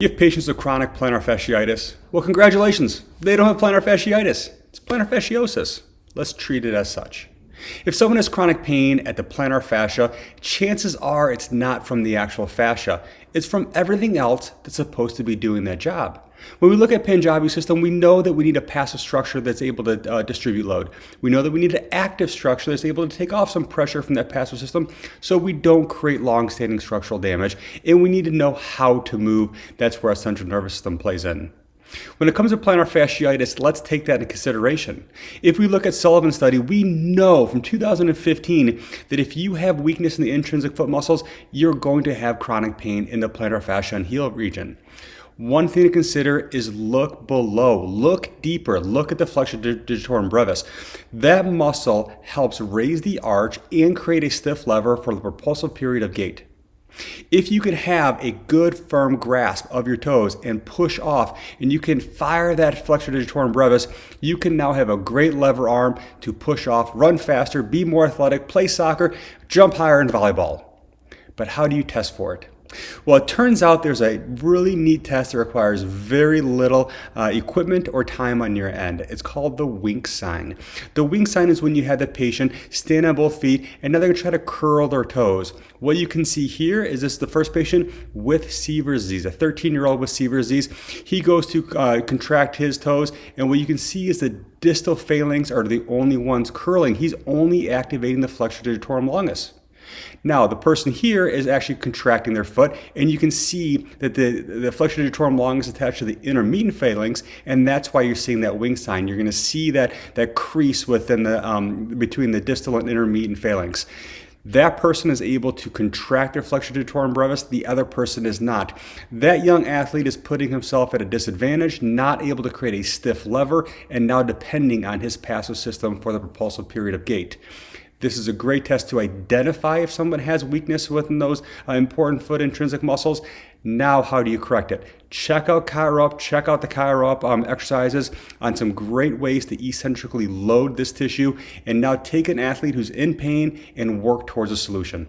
You have patients with chronic plantar fasciitis. Well, congratulations. They don't have plantar fasciitis. It's plantar fasciosis. Let's treat it as such. If someone has chronic pain at the plantar fascia, chances are it's not from the actual fascia. It's from everything else that's supposed to be doing that job. When we look at Punjabi system, we know that we need a passive structure that's able to distribute load. We know that we need an active structure that's able to take off some pressure from that passive system so we don't create long-standing structural damage. And we need to know how to move. That's where our central nervous system plays in. When it comes to plantar fasciitis, let's take that into consideration. If we look at Sullivan's study, we know from 2015 that if you have weakness in the intrinsic foot muscles, you're going to have chronic pain in the plantar fascia and heel region. One thing to consider is look below, look deeper, look at the flexor digitorum brevis. That muscle helps raise the arch and create a stiff lever for the propulsive period of gait. If you can have a good firm grasp of your toes and push off and you can fire that flexor digitorum brevis, you can now have a great lever arm to push off, run faster, be more athletic, play soccer, jump higher in volleyball. But how do you test for it? Well, it turns out there's a really neat test that requires very little equipment or time on your end. It's called the wink sign. The wink sign is when you have the patient stand on both feet and now they're going to try to curl their toes. What you can see here is this the first patient with Sever's disease, a 13-year-old with Sever's disease. He goes to contract his toes, and what you can see is the distal phalanx are the only ones curling. He's only activating the flexor digitorum longus. Now, the person here is actually contracting their foot, and you can see that the flexor digitorum longus is attached to the intermediate phalanx, and that's why you're seeing that wing sign. You're going to see that crease within the between the distal and intermediate phalanx. That person is able to contract their flexor digitorum brevis, the other person is not. That young athlete is putting himself at a disadvantage, not able to create a stiff lever, and now depending on his passive system for the propulsive period of gait. This is a great test to identify if someone has weakness within those important foot intrinsic muscles. Now, how do you correct it? Check out ChiroUp, check out the ChiroUp exercises on some great ways to eccentrically load this tissue, and now take an athlete who's in pain and work towards a solution.